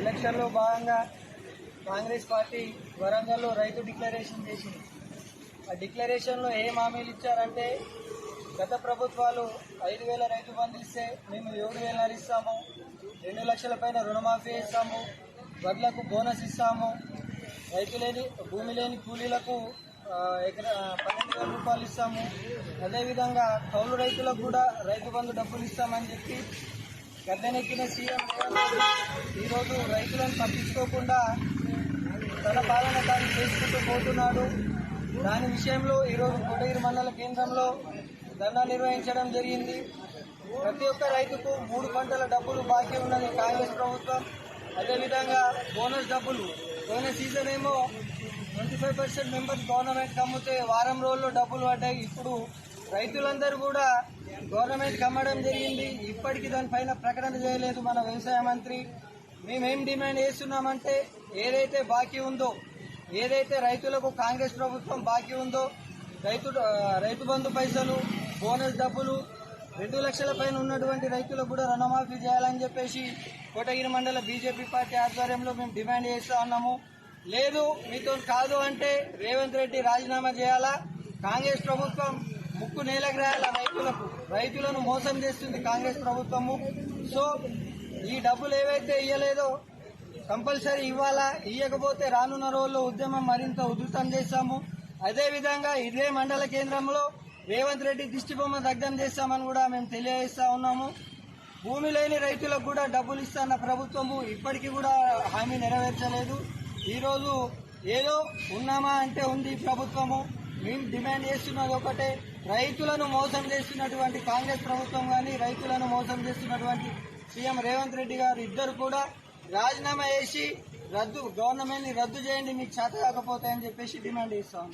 ఎలక్షన్లో భాగంగా కాంగ్రెస్ పార్టీ వరంగల్లో రైతు డిక్లరేషన్ చేసింది. ఆ డిక్లరేషన్లో ఏం హామీలు ఇచ్చారంటే, గత ప్రభుత్వాలు 5,000 రైతు బంధు ఇస్తే మేము 7,000 ఇస్తాము, 2 లక్షల పైన రుణమాఫీ ఇస్తాము, వడ్లకు బోనస్ ఇస్తాము, భూమి లేని కూలీలకు 12,000 రూపాయలు ఇస్తాము, అదేవిధంగా కౌలు రైతులకు కూడా రైతు బంధు డబ్బులు ఇస్తామని చెప్పి గద్దెనెక్కిన సీఎం ఈరోజు రైతులను పట్టించుకోకుండా తన పాలన తాను చేసుకుంటూ పోతున్నాడు. దాని విషయంలో ఈరోజు కోటగిరి మండల కేంద్రంలో ధర్నా నిర్వహించడం జరిగింది. ప్రతి ఒక్క రైతుకు 3 పంటల డబ్బులు బాకీ ఉన్నది కాంగ్రెస్ ప్రభుత్వం. అదేవిధంగా బోనస్ డబ్బులు పోయిన సీజన్ ఏమో 25% మెంబర్స్ గవర్నమెంట్ అమ్మితే వారం రోజుల్లో డబ్బులు పడ్డాయి. ఇప్పుడు రైతులందరూ కూడా గవర్నమెంట్కి అమ్మడం జరిగింది. ఇప్పటికీ దానిపైన ప్రకటన చేయలేదు మన వ్యవసాయ మంత్రి. మేమేం డిమాండ్ చేస్తున్నామంటే, ఏదైతే బాకీ ఉందో, ఏదైతే రైతులకు కాంగ్రెస్ ప్రభుత్వం బాకీ ఉందో, రైతు బంధు పైసలు, బోనస్ డబ్బులు 2 లక్షల పైన ఉన్నటువంటి రైతులకు కూడా రుణమాఫీ చేయాలని చెప్పేసి కోటగిరి మండల బీజేపీ పార్టీ ఆధ్వర్యంలో మేము డిమాండ్ చేస్తా ఉన్నాము. లేదు మీతో కాదు అంటే రేవంత్ రెడ్డి రాజీనామా చేయాలా. కాంగ్రెస్ ప్రభుత్వం ముక్కు నేలకు రాయాల. రైతులను మోసం చేస్తుంది కాంగ్రెస్ ప్రభుత్వము. సో ఈ డబ్బులు ఏవైతే ఇవ్వలేదో కంపల్సరీ ఇవ్వాలా. ఇవ్వకపోతే రానున్న రోజుల్లో ఉద్యమం మరింత ఉధృతం చేస్తాము. అదేవిధంగా ఇదే మండల కేంద్రంలో రేవంత్ రెడ్డి దిష్టిబొమ్మ దగ్ధం చేస్తామని కూడా మేము తెలియజేస్తా ఉన్నాము. భూమి లేని రైతులకు కూడా డబ్బులు ఇస్తున్న ప్రభుత్వము ఇప్పటికీ కూడా హామీ నెరవేర్చలేదు. ఈరోజు ఏదో ఉన్నామా అంటే ఉంది ప్రభుత్వము. మేము డిమాండ్ చేస్తున్నది ఒకటే, రైతులను మోసం చేస్తున్నటువంటి కాంగ్రెస్ ప్రభుత్వం కానీ, రైతులను మోసం చేస్తున్నటువంటి సీఎం రేవంత్ రెడ్డి గారు ఇద్దరు కూడా రాజీనామా చేసి గవర్నమెంట్ ని రద్దు చేయండి, మీకు చేత కాకపోతే అని చెప్పేసి డిమాండ్ చేస్తాము.